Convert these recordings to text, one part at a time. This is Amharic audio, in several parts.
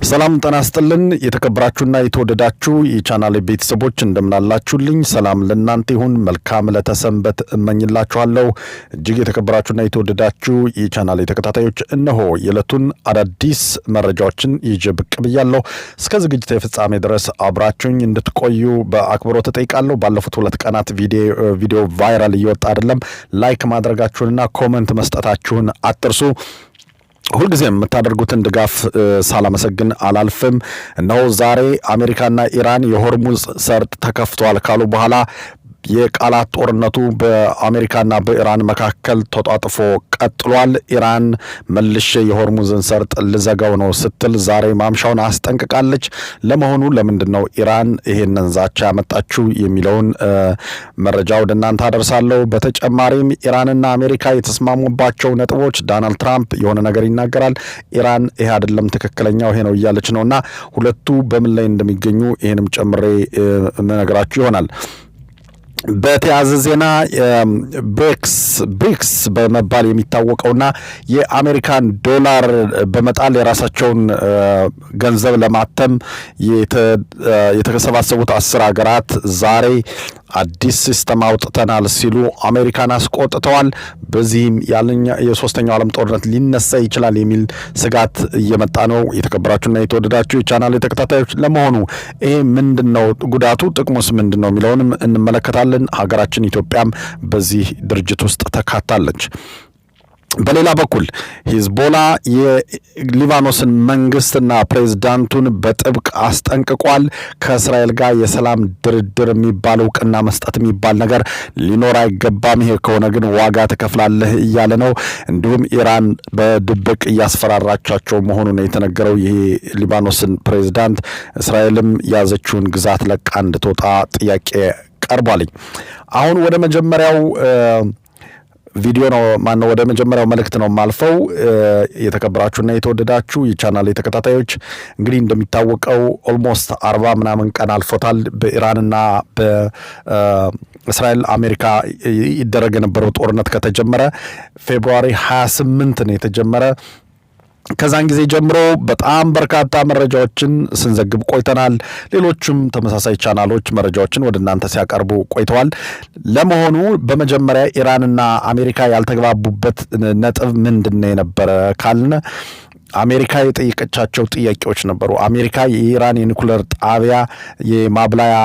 ሰላም ጤና ይስጥልን የተከበራችሁና የተወደዳችሁ የቻናሌ ቤተሰቦች እንደምናላችሁልኝ ሰላም ለእናንተ ይሁን መልካም ለተሰንበት እመኝላችኋለሁ እጅግ የተከበራችሁና የተወደዳችሁ የቻናሌ ተከታታዮች እነሆ የዕለቱን አዳዲስ መረጃዎችን ይዤ ብቅ ብያለሁ እስከ ዝግጅቴ ፍጻሜ ድረስ አብራችሁኝ እንድትቆዩ በአክብሮት እጠይቃለሁ ባለፉት ሁለት ቀናት ቪዲዮ ቫይራል እየወጣ አይደለም ላይክ ማድረጋችሁንና ኮሜንት መስጠታችሁን አትርሱ ሁልጊዜም የምታደርጉትን ድጋፍ ሳላመሰግን አላልፍም እነሆ ዛሬ አሜሪካና ኢራን የሆርሙዝ ሰርጥ ተከፍቷል ካሉ በኋላ የቃላት ጦርነቱ በአሜሪካና በኢራን መካከል ተጣጥፎ ቀጥሏል ኢራን መልሼ የሆርሙዝን ሰርጥ ልዘጋው ነው ስትል ዛሬ ማምሻውን አስጠንቅቃለች ለመሆኑ ለምንድነው ኢራን ይሄንን ዛቻ ያመጣችው የሚለውን መረጃ ወደ እናንተ አደርሳለሁ በተጨማሪም ኢራንና አሜሪካ የተስማሙባቸው ነጥቦች ዶናልድ ትራምፕ የሆነ ነገር ይናገራል ኢራን ይሄ አይደለም ትክክለኛው ይሄ ነው እያለች ነውና ሁለቱ በምን ላይ እንደሚገኙ ይሄንም ጨምሬ ነገራችሁ ይሆናል በተያዘ ዜና ብሪክስ በመባል የሚታወቀውና የአሜሪካን ዶላር በመጣል የራሳቸውን ገንዘብ ለማተም የተሰባሰቡት 10 ሀገራት ዛሬ አዲስ ሲስተም አውጥተናል ሲሉ አሜሪካን አስቆጥተዋል በዚህም የሶስተኛው ዓለም ጦርነት ሊነሳ ይችላል የሚል ስጋት እየመጣ ነው የተከበራችሁና የተወደዳችሁ የቻናሌ ተከታታዮች ለመሆኑ ይሄ ምንድነው ጉዳቱ ጥቅሙስ ምንድነው የሚለውንም እንመለከታለን ሀገራችን ኢትዮጵያም በዚህ ድርጅት ውስጥ ተካታለች በሌላ በኩል ሂዝቦላ የሊባኖስን መንግስትና ፕሬዝዳንቱን በጥብቅ አስጠንቅቋል ከእስራኤል ጋር የሰላም ድርድር የሚባል እውቅና መስጠት የሚባል ነገር ሊኖር አይገባም ይሄ ከሆነ ግን ዋጋ ተከፍላለህ እያለ ነው እንዲሁም ኢራን በድብቅ ያስፈራራቻቸው መሆኑን የተነገረው ይሄ ሊባኖስን ፕሬዝዳንት እስራኤልም ያዘችውን ግዛት ለቃ እንድትወጣ ጥያቄ ቀርቧል አሁን ወደ መጀመሪያው ቪዲዮ ነው ማነው ወደ መጀመሪያው መልእክት ነው ማልፈው የተከበራችሁና የተወደዳችሁ የቻናሌ ተከታታዮች እንግዲህ እንደሚታወቀው ኦልሞስት 40 ምናምን ቀን አልፎታል በኢራንና በእስራኤል አሜሪካ ይደረግ የነበረው ጦርነት ከተጀመረ ፌብሩዋሪ 28 ነው የተጀመረ ከዛን ጊዜ ጀምሮ በጣም በርካታ መረጃዎችን ስንዘግብ ቆይተናል ሌሎችም ተመሳሳይ ቻናሎች መረጃዎችን ወደ እናንተ ሲያቀርቡ ቆይተዋል ለመሆኑ በመጀመሪያ ኢራንና አሜሪካ ያልተግባቡበት ነጥብ ምንድነው የነበረ ካልን አሜሪካ የጠየቀቻቸው ጥያቄዎች ነበሩ አሜሪካ የኢራን የኒኩሌር ጣቢያ የማብላያ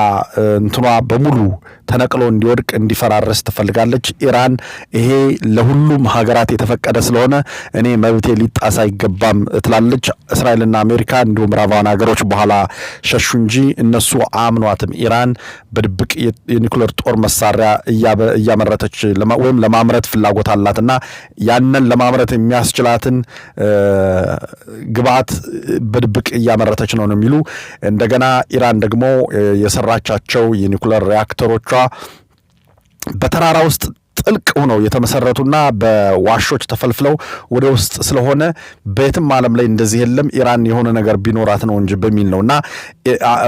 እንትኗ በሙሉ ተነቅሎ እንዲወድቅ እንዲፈራረስ ትፈልጋለች ኢራን ይሄ ለሁሉም ሀገራት የተፈቀደ ስለሆነ እኔ መብቴ ሊጣስ አይገባም ትላለች እስራኤልና አሜሪካ እንዲሁም ምዕራባውያን ሀገሮች በኋላ ሸሹ እንጂ እነሱ አምኗትም ኢራን በድብቅ የኒኩሌር ጦር መሳሪያ እያመረተች ወይም ለማምረት ፍላጎት አላትና ያንን ለማምረት የሚያስችላትን ግብአት በድብቅ እያመረተች ነው የሚሉ እንደገና ኢራን ደግሞ የሰራቻቸው የኒኩሌር ሪአክተሮቿ በተራራ ውስጥ ጥልቅ ሆነው የተመሰረቱና በዋሾች ተፈልፍለው ወደ ውስጥ ስለሆነ በየትም ዓለም ላይ እንደዚህ የለም ኢራን የሆነ ነገር ቢኖራት ነው እንጂ በሚል ነውና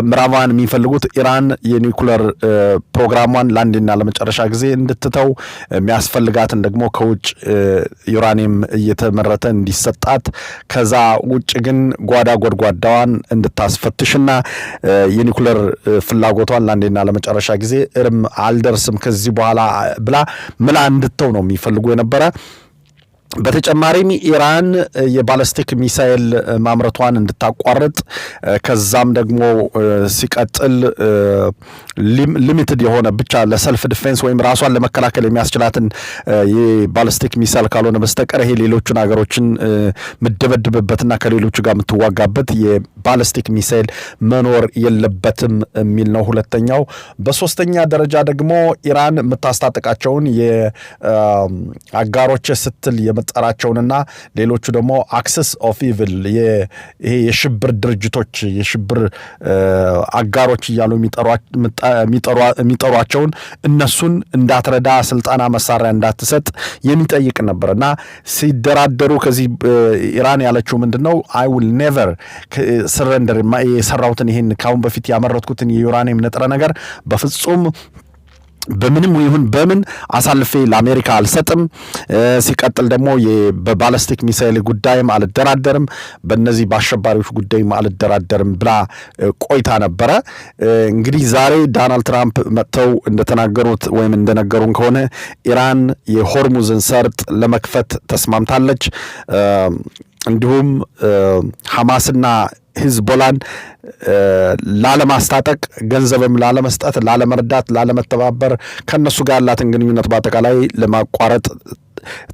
ምዕራባውያን የሚፈልጉት ኢራን የኒኩሌር ፕሮግራሟን ለአንዴና ለመጨረሻ ጊዜ እንድትተው የሚያስፈልጋትን ደግሞ ከውጭ ዩራኒየም እየተመረተ እንዲሰጣት ከዛ ውጭ ግን ጓዳ ጎድጓዳዋን እንድታስፈትሽና የኒኩሌር ፍላጎቷን ለአንዴና ለመጨረሻ ጊዜ እርም አልደርስም ከዚህ በኋላ ብላ ምላ እንድተው ነው የሚፈልጉ የነበረ በተጨማሪም ኢራን የባሊስቲክ ሚሳኤል ማምረቷን እንድታቋርጥ ከዛም ደግሞ ሲቀጥል ሊሚትድ የሆነ ብቻ ለሰልፍ ዲፌንስ ወይም ራሷን ለመከላከል የሚያስችላትን የባሊስቲክ ሚሳኤል ካልሆነ በስተቀር ይሄ ሌሎቹን ሀገሮችን ምደበድብበትና ከሌሎቹ ጋር የምትዋጋበት የባሊስቲክ ሚሳኤል መኖር የለበትም የሚል ነው ሁለተኛው በሶስተኛ ደረጃ ደግሞ ኢራን የምታስታጥቃቸውን የአጋሮች ስትል የመጠራቸውንና ሌሎቹ ደግሞ አክሰስ ኦፍ ኢቪል ይሄ የሽብር ድርጅቶች የሽብር አጋሮች እያሉ የሚጠሯቸውን እነሱን እንዳትረዳ ስልጣና መሳሪያ እንዳትሰጥ የሚጠይቅ ነበርና ሲደራደሩ ከዚህ ኢራን ያለችው ምንድነው I will never surrender የሰራውትን ይሄን ካሁን በፊት ያመረትኩትን የዩራኒየም ንጥረ ነገር በፍጹም በምንም ይሁን በምን አሳልፌ ለአሜሪካ አልሰጥም። ሲቀጥል ደግሞ በባላስቲክ ሚሳይል ጉዳይም አልደራደርም፣ በእነዚህ በአሸባሪዎች ጉዳይም አልደራደርም ብላ ቆይታ ነበረ። እንግዲህ ዛሬ ዶናልድ ትራምፕ መጥተው እንደተናገሩት ወይም እንደነገሩን ከሆነ ኢራን የሆርሙዝን ሰርጥ ለመክፈት ተስማምታለች። እንዲሁም ሐማስና ሂዝቦላን ላለማስታጠቅ፣ ገንዘብም ላለመስጠት፣ ላለመርዳት፣ ላለመተባበር ከነሱ ጋር ያላትን ግንኙነት በአጠቃላይ ለማቋረጥ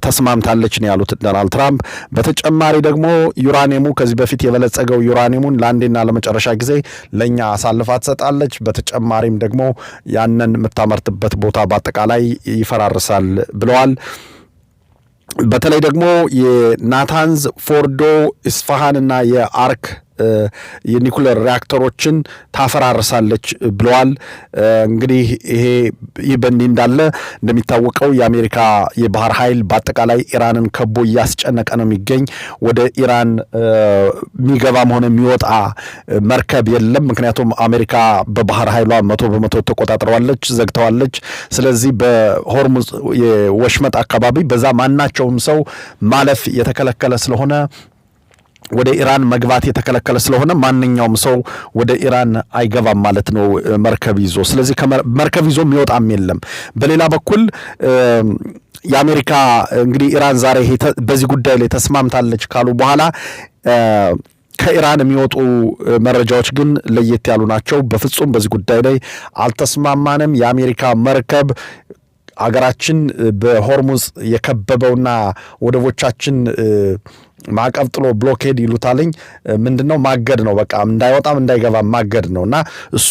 ተስማምታለች ነው ያሉት ዶናልድ ትራምፕ። በተጨማሪ ደግሞ ዩራኒየሙ ከዚህ በፊት የበለጸገው ዩራኒየሙን ለአንዴና ለመጨረሻ ጊዜ ለኛ አሳልፋ ትሰጣለች። በተጨማሪም ደግሞ ያንን የምታመርትበት ቦታ በአጠቃላይ ይፈራርሳል ብለዋል። በተለይ ደግሞ የናታንዝ፣ ፎርዶ፣ ኢስፋሃንና የአርክ የኒኩሌር ሪያክተሮችን ታፈራርሳለች ብለዋል። እንግዲህ ይህ በእንዲህ እንዳለ እንደሚታወቀው የአሜሪካ የባህር ኃይል በአጠቃላይ ኢራንን ከቦ እያስጨነቀ ነው የሚገኝ። ወደ ኢራን የሚገባም ሆነ የሚወጣ መርከብ የለም። ምክንያቱም አሜሪካ በባህር ኃይሏ 100% ተቆጣጥረዋለች፣ ዘግተዋለች። ስለዚህ በሆርሙዝ የወሽመጥ አካባቢ በዛ ማናቸውም ሰው ማለፍ የተከለከለ ስለሆነ ወደ ኢራን መግባት የተከለከለ ስለሆነ ማንኛውም ሰው ወደ ኢራን አይገባም ማለት ነው መርከብ ይዞ። ስለዚህ መርከብ ይዞ የሚወጣም የለም። በሌላ በኩል የአሜሪካ እንግዲህ ኢራን ዛሬ በዚህ ጉዳይ ላይ ተስማምታለች ካሉ በኋላ ከኢራን የሚወጡ መረጃዎች ግን ለየት ያሉ ናቸው። በፍጹም በዚህ ጉዳይ ላይ አልተስማማንም፣ የአሜሪካ መርከብ አገራችን በሆርሙዝ የከበበውና ወደቦቻችን ማዕቀብ ጥሎ ብሎኬድ ይሉታልኝ ምንድነው ማገድ ነው። በቃ እንዳይወጣም እንዳይገባም ማገድ ነውና እሱ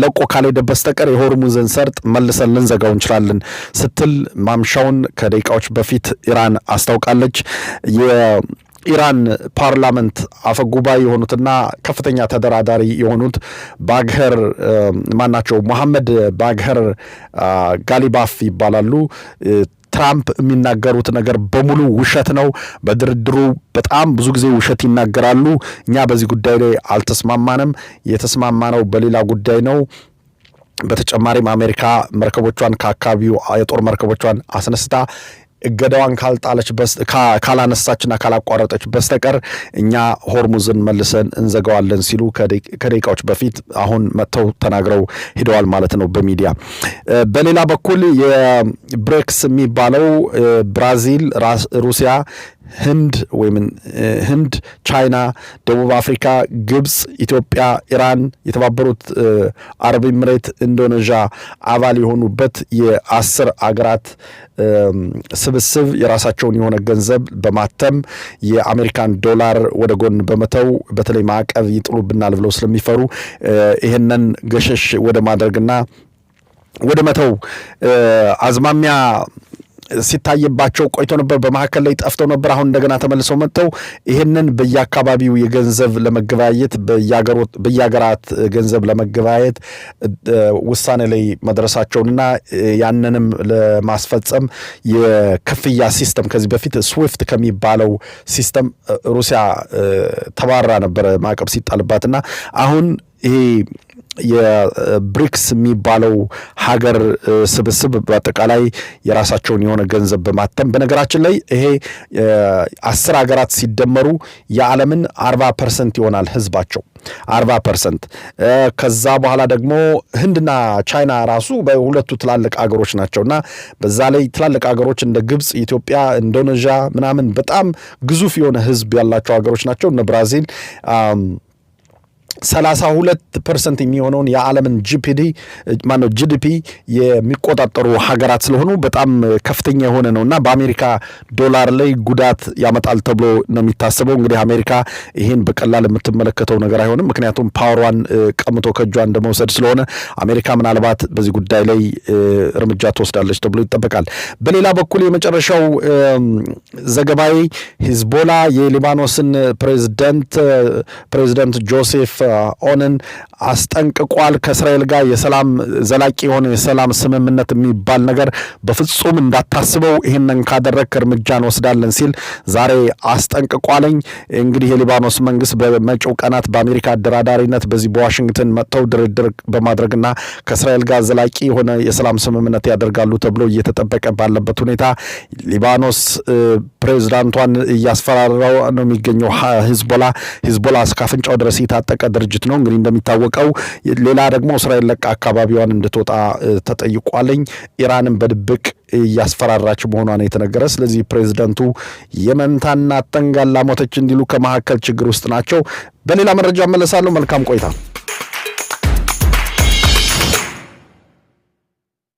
ለቆ ካልሄደ በስተቀር የሆርሙዝን ሰርጥ መልሰን ልንዘጋው እንችላለን ስትል ማምሻውን ከደቂቃዎች በፊት ኢራን አስታውቃለች። የኢራን ፓርላመንት አፈጉባኤ የሆኑትና ከፍተኛ ተደራዳሪ የሆኑት ባግሄር ማናቸው መሐመድ ባግሄር ጋሊባፍ ይባላሉ። ትራምፕ የሚናገሩት ነገር በሙሉ ውሸት ነው፣ በድርድሩ በጣም ብዙ ጊዜ ውሸት ይናገራሉ፣ እኛ በዚህ ጉዳይ ላይ አልተስማማንም፣ የተስማማነው በሌላ ጉዳይ ነው። በተጨማሪም አሜሪካ መርከቦቿን ከአካባቢው የጦር መርከቦቿን አስነስታ እገዳዋን ካላነሳችና ካላቋረጠች በስተቀር እኛ ሆርሙዝን መልሰን እንዘጋዋለን ሲሉ ከደቂቃዎች በፊት አሁን መጥተው ተናግረው ሄደዋል ማለት ነው በሚዲያ። በሌላ በኩል የብሬክስ የሚባለው ብራዚል፣ ሩሲያ፣ ህንድ፣ ቻይና፣ ደቡብ አፍሪካ፣ ግብጽ፣ ኢትዮጵያ፣ ኢራን፣ የተባበሩት አረብ ኤምሬት፣ ኢንዶኔዥያ አባል የሆኑበት የ10 አገራት ስብስብ የራሳቸውን የሆነ ገንዘብ በማተም የአሜሪካን ዶላር ወደ ጎን በመተው በተለይ ማዕቀብ ይጥሉብናል ብለው ስለሚፈሩ ይሄንን ገሸሽ ወደ ማድረግና ወደ መተው አዝማሚያ ሲታይባቸው ቆይቶ ነበር። በመካከል ላይ ጠፍተው ነበር። አሁን እንደገና ተመልሰው መጥተው ይሄንን በየአካባቢው የገንዘብ ለመገበያየት በየሀገራት ገንዘብ ለመገበያየት ውሳኔ ላይ መድረሳቸውንና ያንንም ለማስፈጸም የክፍያ ሲስተም ከዚህ በፊት ስዊፍት ከሚባለው ሲስተም ሩሲያ ተባራ ነበረ ማዕቀብ ሲጣልባትና አሁን ይሄ የብሪክስ የሚባለው ሀገር ስብስብ በአጠቃላይ የራሳቸውን የሆነ ገንዘብ በማተም በነገራችን ላይ ይሄ 10 ሀገራት ሲደመሩ የዓለምን 40% ይሆናል ህዝባቸው 40%። ከዛ በኋላ ደግሞ ህንድና ቻይና ራሱ በሁለቱ ትላልቅ ሀገሮች ናቸውና በዛ ላይ ትላልቅ ሀገሮች እንደ ግብጽ፣ ኢትዮጵያ፣ ኢንዶኔዥያ ምናምን በጣም ግዙፍ የሆነ ህዝብ ያላቸው ሀገሮች ናቸው። እነ ብራዚል 32% የሚሆነውን የዓለምን ጂዲፒ የሚቆጣጠሩ ሀገራት ስለሆኑ በጣም ከፍተኛ የሆነ ነውና በአሜሪካ ዶላር ላይ ጉዳት ያመጣል ተብሎ ነው የሚታሰበው። እንግዲህ አሜሪካ ይህን በቀላል የምትመለከተው ነገር አይሆንም። ምክንያቱም ፓወሯን ቀምቶ ከእጇ እንደመውሰድ ስለሆነ አሜሪካ ምናልባት በዚህ ጉዳይ ላይ እርምጃ ትወስዳለች ተብሎ ይጠበቃል። በሌላ በኩል የመጨረሻው ዘገባዊ ሂዝቦላ የሊባኖስን ፕሬዚደንት ጆሴፍ ኦንን አስጠንቅቋል። ከእስራኤል ጋር የሰላም ዘላቂ የሆነ የሰላም ስምምነት የሚባል ነገር በፍጹም እንዳታስበው፣ ይህንን ካደረግክ እርምጃ እንወስዳለን ሲል ዛሬ አስጠንቅቋለኝ። እንግዲህ የሊባኖስ መንግስት በመጪው ቀናት በአሜሪካ አደራዳሪነት በዚህ በዋሽንግተን መጥተው ድርድር በማድረግና ከእስራኤል ጋር ዘላቂ የሆነ የሰላም ስምምነት ያደርጋሉ ተብሎ እየተጠበቀ ባለበት ሁኔታ ሊባኖስ ፕሬዝዳንቷን እያስፈራራው ነው የሚገኘው ሂዝቦላ እስከ አፍንጫው ድረስ የታጠቀ ድርጅት ነው። እንግዲህ እንደሚታወቀው ሌላ ደግሞ እስራኤል ለቃ አካባቢዋን እንድትወጣ ተጠይቋለኝ። ኢራንን በድብቅ እያስፈራራች መሆኗን የተነገረ። ስለዚህ ፕሬዝዳንቱ የመንታና ተንጋላ ሞተች እንዲሉ ከመካከል ችግር ውስጥ ናቸው። በሌላ መረጃ መለሳለሁ። መልካም ቆይታ።